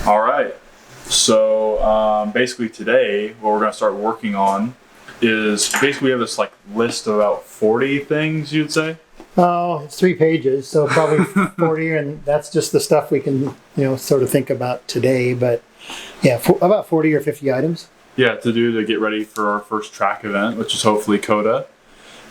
All right. So basically today, what we're going to start working on is basically we have this like list of about 40 things, you'd say. Oh, it's 3 pages, so probably 40, and that's just the stuff we can, sort of think about today. But yeah, about 40 or 50 items. Yeah, to get ready for our first track event, which is hopefully COTA.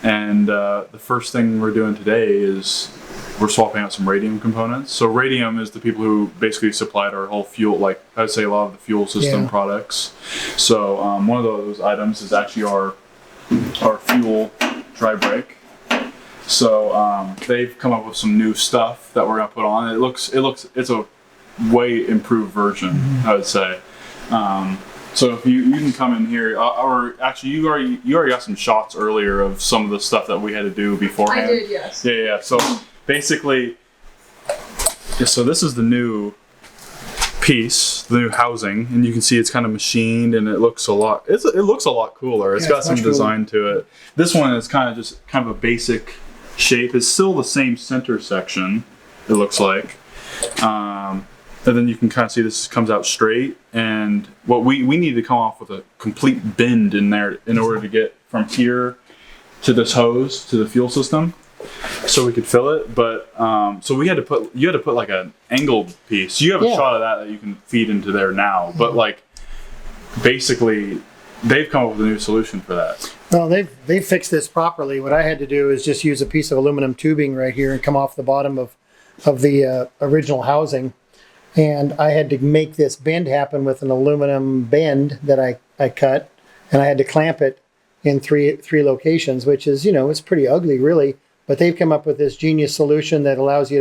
And the first thing we're doing today is we're swapping out some Radium components. So Radium is the people who basically supplied our whole fuel, like I'd say a lot of the fuel system products. So one of those items is actually our fuel dry brake. So they've come up with some new stuff that we're gonna put on. It's a way improved version, I would say. So if you can come in here, or actually you already got some shots earlier of some of the stuff that we had to do beforehand. I did, yes. Yeah. So basically, so this is the new piece, the new housing, and you can see it's kind of machined, and it looks a lot. It looks a lot cooler. It's got some design to it. This one is kind of a basic shape. It's still the same center section. It looks like. And then you can kind of see this comes out straight, and what we need to come off with a complete bend in there in order to get from here to this hose to the fuel system, so we could fill it. But so you had to put like an angled piece. You have a shot of that you can feed into there now, but like basically they've come up with a new solution for that. Well, they've fixed this properly. What I had to do is just use a piece of aluminum tubing right here and come off the bottom of the original housing. And I had to make this bend happen with an aluminum bend that I cut, and I had to clamp it in three locations, which is, it's pretty ugly really, but they've come up with this genius solution that allows you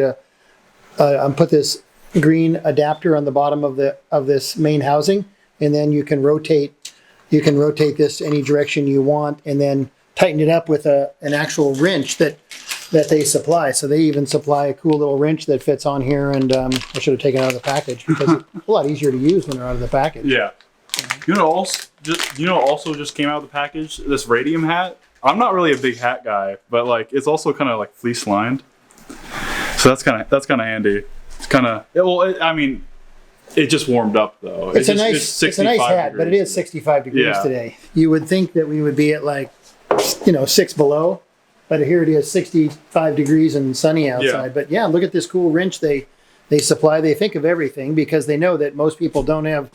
to put this green adapter on the bottom of this main housing, and then you can rotate this any direction you want, and then tighten it up with an actual wrench that they supply. So they even supply a cool little wrench that fits on here, and I should have taken it out of the package because it's a lot easier to use when they're out of the package. Yeah. Also just came out of the package, this Radium hat. I'm not really a big hat guy, but like it's also kind of like fleece lined. So that's kind of handy. It's kind of it just warmed up though. It's a nice hat, but it is 65 degrees today. You would think that we would be at like 6 below. But here it is 65 degrees and sunny outside. Yeah. But yeah, look at this cool wrench they supply. They think of everything because they know that most people don't have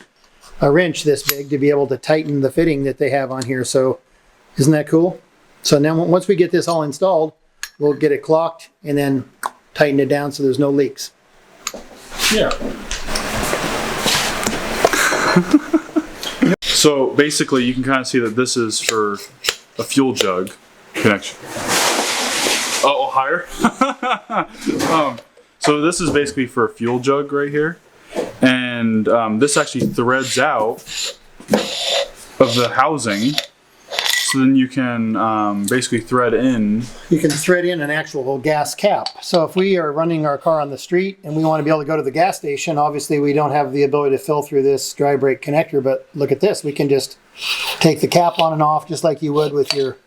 a wrench this big to be able to tighten the fitting that they have on here. So isn't that cool? So now once we get this all installed, we'll get it clocked and then tighten it down so there's no leaks. Yeah. So basically you can kind of see that this is for a fuel jug connection. Oh, higher. So this is basically for a fuel jug right here, and this actually threads out of the housing, so then you can basically thread in. You can thread in an actual gas cap. So if we are running our car on the street and we want to be able to go to the gas station, obviously we don't have the ability to fill through this dry brake connector, but look at this. We can just take the cap on and off just like you would with your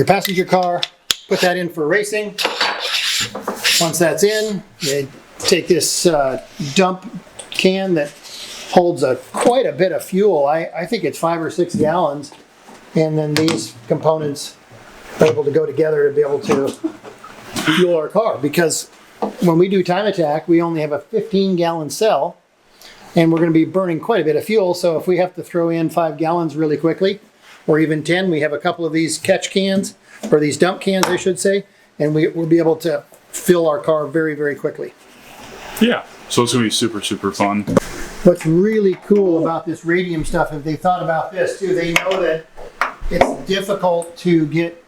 passenger car, put that in for racing. Once that's in, you take this dump can that holds quite a bit of fuel. I think it's 5 or 6 gallons. And then these components are able to go together to be able to fuel our car. Because when we do time attack, we only have a 15-gallon cell, and we're going to be burning quite a bit of fuel. So if we have to throw in 5 gallons really quickly, or even 10, we have a couple of these catch cans, or these dump cans, I should say, and we'll be able to fill our car very, very quickly. Yeah, so it's going to be super, super fun. What's really cool about this Radium stuff, if they thought about this too, they know that it's difficult to get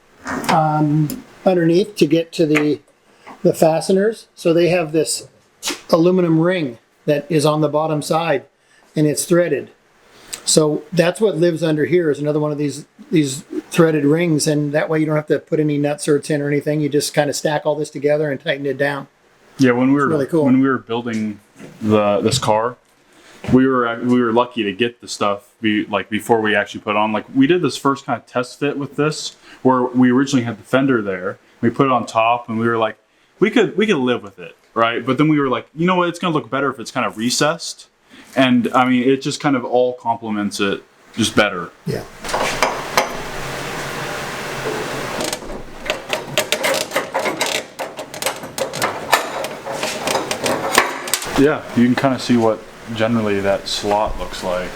underneath to get to the fasteners. So they have this aluminum ring that is on the bottom side, and it's threaded. So that's what lives under here, is another one of these threaded rings, and that way you don't have to put any nutserts in or anything. You just kind of stack all this together and tighten it down. Yeah, when we really cool. When we were building this car, we were lucky to get the stuff before we actually put on. Like we did this first kind of test fit with this, where we originally had the fender there. We put it on top, and we were like, we could live with it, right? But then we were like, you know what? It's gonna look better if it's kind of recessed. And I mean, it just kind of all complements it just better. Yeah. Yeah, you can kind of see what generally that slot looks like,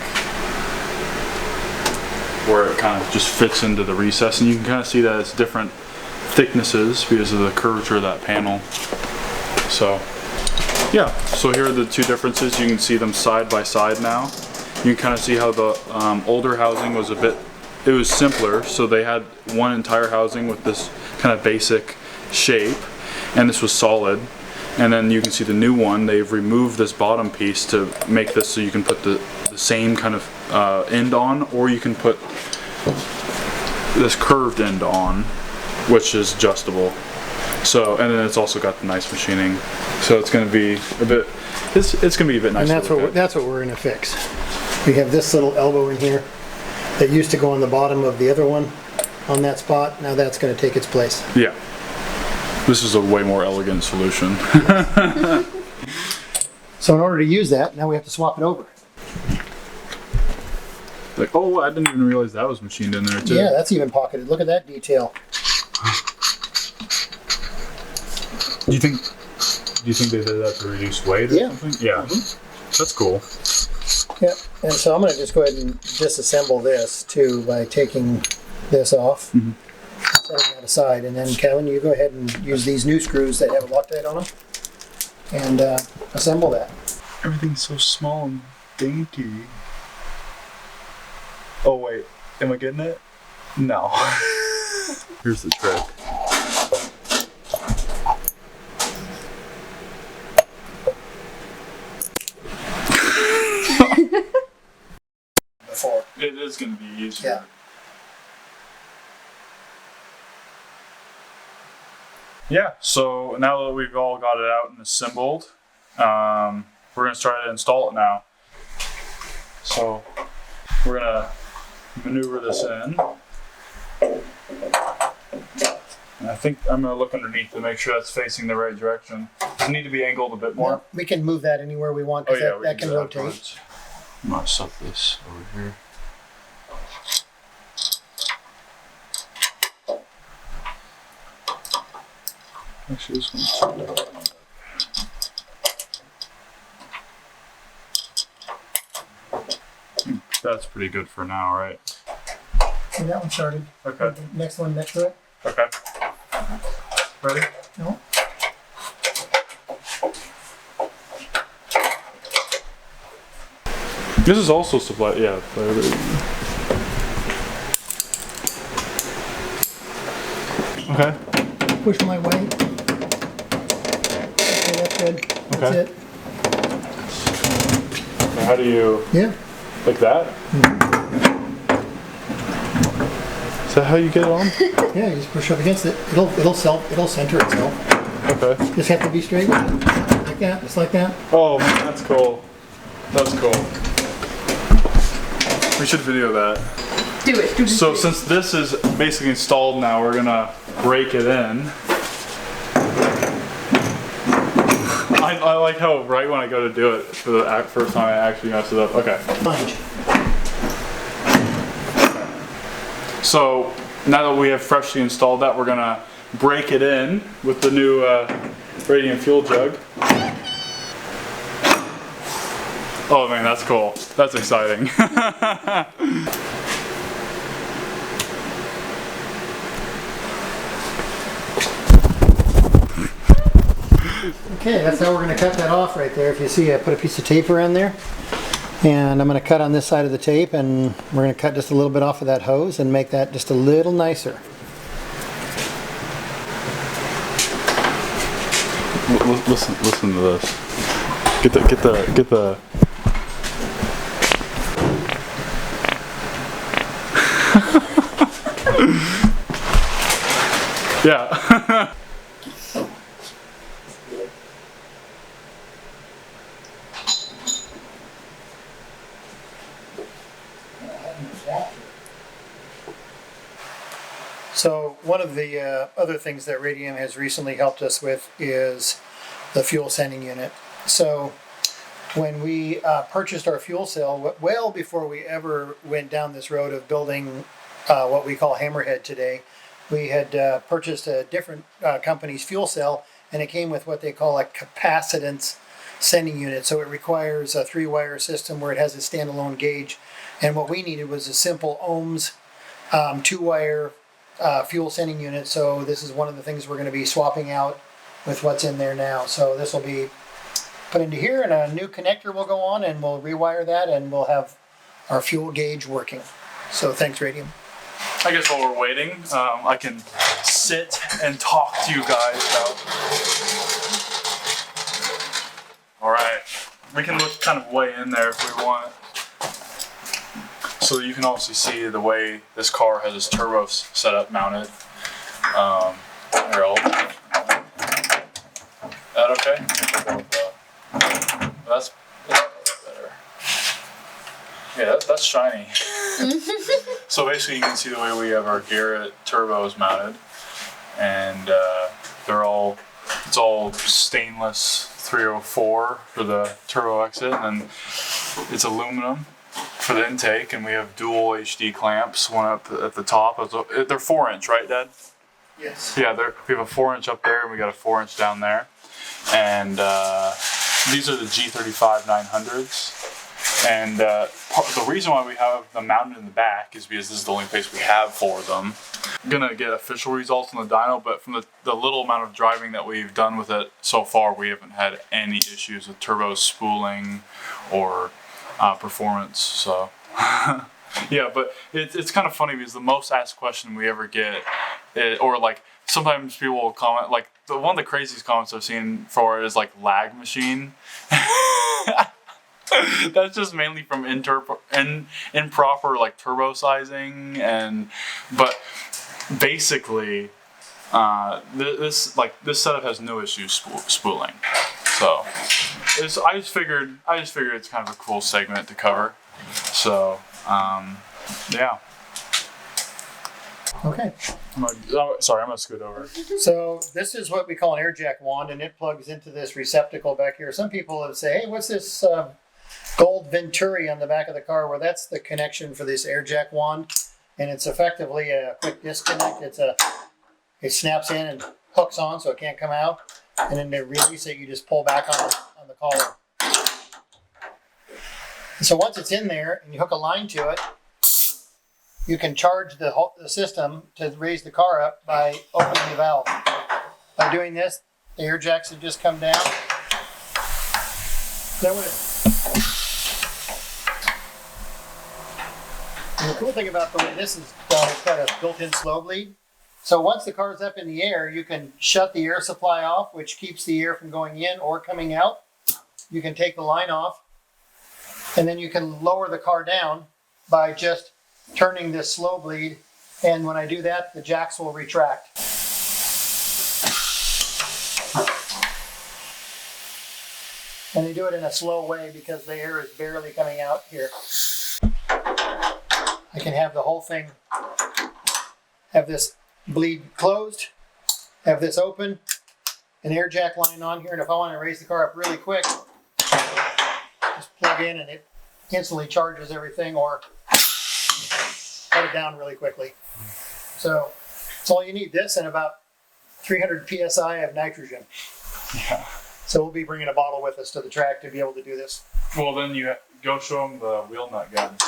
where it kind of just fits into the recess, and you can kind of see that it's different thicknesses because of the curvature of that panel. So yeah, so here are the two differences. You can see them side by side now. You can kind of see how the older housing was it was simpler, so they had one entire housing with this kind of basic shape, and this was solid. And then you can see the new one, they've removed this bottom piece to make this so you can put the same kind of end on, or you can put this curved end on, which is adjustable. So, and then it's also got the nice machining. So it's going to be a bit, it's going to be a bit nicer. And that's what we're going to fix. We have this little elbow in here that used to go on the bottom of the other one on that spot. Now that's going to take its place. Yeah. This is a way more elegant solution. So in order to use that, now we have to swap it over. Like, oh, I didn't even realize that was machined in there too. Yeah, that's even pocketed. Look at that detail. Do you think they did that to reduce weight or something? Yeah. That's cool. Yep. And so I'm going to just go ahead and disassemble this too by taking this off. Setting that aside, and then Kevin, you go ahead and use these new screws that have a Loctite on them and assemble that. Everything's so small and dainty. Oh wait, am I getting it? No. Here's the trick. Before. It is going to be easier. Yeah. Yeah, so now that we've all got it out and assembled, we're going to try to install it now. So we're going to maneuver this in. And I think I'm going to look underneath to make sure that's facing the right direction. Does it need to be angled a bit more? No, we can move that anywhere we want because that can rotate. Afterwards. I'm going to set this over here. Actually, this one's that's pretty good for now, right? And that one started. Okay. The next one next to it. Okay. Ready? No. This is also supply. Yeah. Okay. Push my way. Okay, that's good. That's Okay. it. How do you Yeah. like that? Is that how you get it on? Yeah, you just push up against it. It'll center itself. Okay. Just have to be straight with it. Like that, just like that. Oh man, that's cool. That's cool. We should video that. Do it. So since this is basically installed now, we're gonna break it in. I like how right when I go to do it for the first time I actually mess it up. Okay. Lunge. So now that we have freshly installed that, we're gonna break it in with the new Radium fuel jug. Oh man, that's cool. That's exciting. Okay, that's how we're going to cut that off right there. If you see, I put a piece of tape around there. And I'm going to cut on this side of the tape, and we're going to cut just a little bit off of that hose and make that just a little nicer. Listen to this. Get the. Yeah. So one of the other things that Radium has recently helped us with is the fuel sending unit. So when we purchased our fuel cell, well before we ever went down this road of building what we call Hammerhead today, we had purchased a different company's fuel cell, and it came with what they call a capacitance sending unit. So it requires a 3-wire system where it has a standalone gauge. And what we needed was a simple ohms 2-wire fuel sending unit. So this is one of the things we're going to be swapping out with what's in there now. So this will be put into here, and a new connector will go on, and we'll rewire that, and we'll have our fuel gauge working. So thanks, Radium. I guess while we're waiting, I can sit and talk to you guys about. All right, we can look kind of way in there if we want. So you can also see the way this car has its turbo setup mounted. Here, that okay? That's better. Yeah, that's shiny. So basically, you can see the way we have our Garrett turbos mounted, and it's all stainless 304 for the turbo exit, and then it's aluminum for the intake, and we have dual HD clamps, one up at the top. They're 4-inch, right, Dad? Yes. Yeah, we have a 4-inch up there, and we got a 4-inch down there, and these are the G35 900s. And the reason why we have them mounted in the back is because this is the only place we have for them. I'm gonna get official results on the dyno, but from the little amount of driving that we've done with it so far, we haven't had any issues with turbo spooling or performance. So yeah, but it's kind of funny because the most asked question we ever get, or like sometimes people will comment, like one of the craziest comments I've seen for it is like lag machine. That's just mainly from improper like turbo sizing, but basically this setup has no issues spooling. So I just figured it's kind of a cool segment to cover. So yeah. Okay. I'm gonna scoot over. So this is what we call an air jack wand, and it plugs into this receptacle back here. Some people have say, hey, what's this gold Venturi on the back of the car? Well, that's the connection for this air jack wand, and it's effectively a quick disconnect. It snaps in and hooks on, so it can't come out, and then to release it, you just pull back on the collar. And so once it's in there and you hook a line to it, you can charge the system to raise the car up by opening the valve. By doing this, the air jacks have just come down. And the cool thing about the way this is done, it's got a built-in slow bleed. So once the car's up in the air, you can shut the air supply off, which keeps the air from going in or coming out. You can take the line off, and then you can lower the car down by just turning this slow bleed, and when I do that, the jacks will retract. And they do it in a slow way because the air is barely coming out here. I can have the whole thing, have this bleed closed, have this open, an air jack line on here, and if I want to raise the car up really quick, just plug in and it instantly charges everything, or cut it down really quickly. So that's all you need. This and about 300 psi of nitrogen. Yeah. So we'll be bringing a bottle with us to the track to be able to do this. Well, then you go show them the wheel nut gun.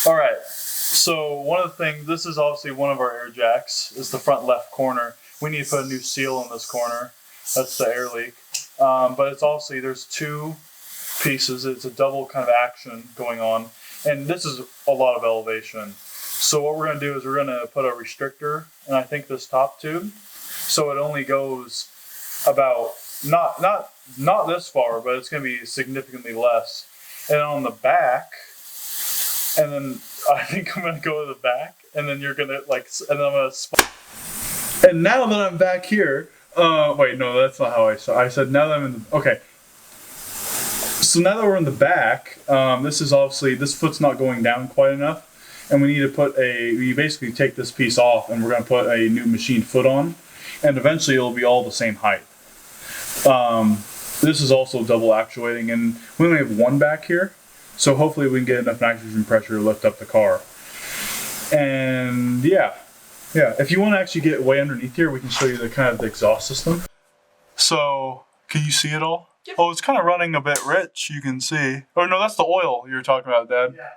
All right. So one of the things, this is obviously one of our air jacks. Is the front left corner. We need to put a new seal in this corner. That's the air leak. But it's obviously, there's two pieces. It's a double kind of action going on. And this is a lot of elevation. So what we're going to do is we're going to put a restrictor in, I think, this top tube. So it only goes about, not this far, but it's going to be significantly less. And on the back, and then I think I'm going to go to the back, and then you're going to and then I'm going to And now that I'm back here, wait, no, that's not how I said. I said now that I'm in the, okay. So now that we're in the back, this is obviously, this foot's not going down quite enough. And we need to we basically take this piece off, and we're going to put a new machined foot on. And eventually it'll be all the same height. This is also double actuating, and we only have one back here, so hopefully we can get enough nitrogen pressure to lift up the car. And yeah, if you want to actually get way underneath here, we can show you the kind of the exhaust system. So can you see it all? Yep. Oh, it's kind of running a bit rich, you can see. Oh no, that's the oil you were talking about, Dad. Yeah.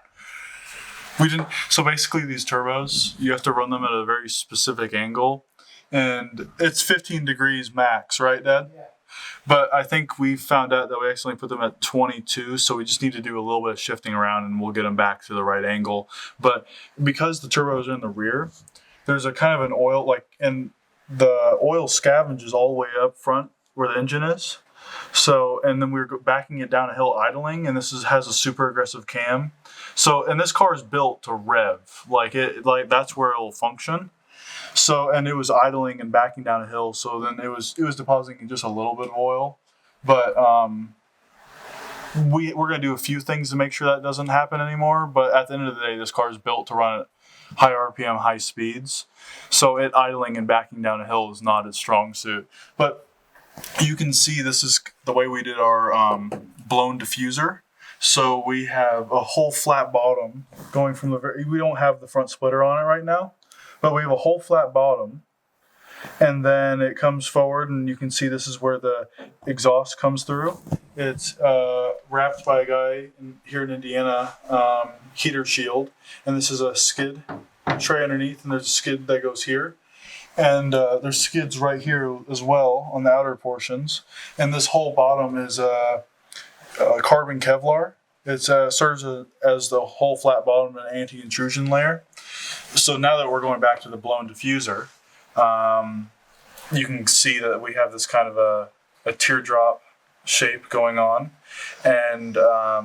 We didn't. So basically these turbos, you have to run them at a very specific angle, and it's 15 degrees max, right, Dad? Yeah. But I think we found out that we accidentally put them at 22, so we just need to do a little bit of shifting around and we'll get them back to the right angle. But because the turbos are in the rear, there's a kind of an oil, like, and the oil scavenges all the way up front where the engine is. So, and then we're backing it down a hill idling, and has a super aggressive cam. So, and this car is built to rev, like that's where it'll function. So, and it was idling and backing down a hill, so then it was depositing just a little bit of oil. But we're going to do a few things to make sure that doesn't happen anymore. But at the end of the day, this car is built to run at high RPM, high speeds. So it idling and backing down a hill is not its strong suit. But you can see this is the way we did our blown diffuser. So we have a whole flat bottom going from we don't have the front splitter on it right now. But we have a whole flat bottom, and then it comes forward, and you can see this is where the exhaust comes through. It's wrapped by a guy here in Indiana, heater shield, and this is a skid tray underneath, and there's a skid that goes here. And there's skids right here as well on the outer portions. And this whole bottom is carbon Kevlar. It serves as the whole flat bottom and anti-intrusion layer. So now that we're going back to the blown diffuser, you can see that we have this kind of a teardrop shape going on, and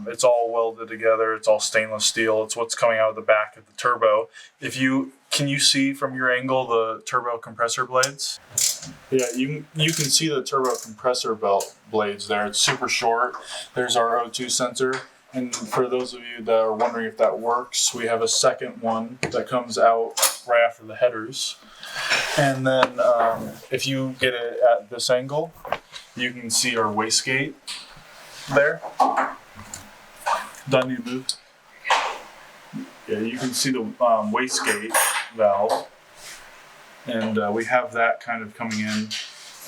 it's all welded together. It's all stainless steel. It's what's coming out of the back of the turbo. Can you see from your angle the turbo compressor blades? Yeah, you can see the turbo compressor belt blades there. It's super short. There's our O2 sensor. And for those of you that are wondering if that works, we have a second one that comes out right after the headers. And then if you get it at this angle, you can see our wastegate there. Do I need to move? Yeah, you can see the wastegate valve. And we have that kind of coming in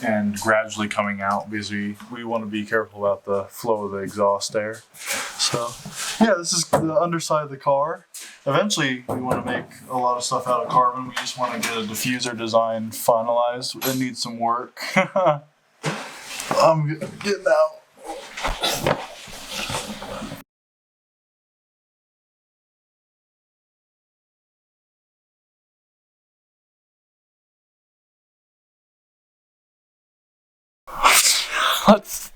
and gradually coming out because we want to be careful about the flow of the exhaust air. So yeah, this is the underside of the car. Eventually we want to make a lot of stuff out of carbon. We just want to get a diffuser design finalized. It needs some work. I'm getting out. Let's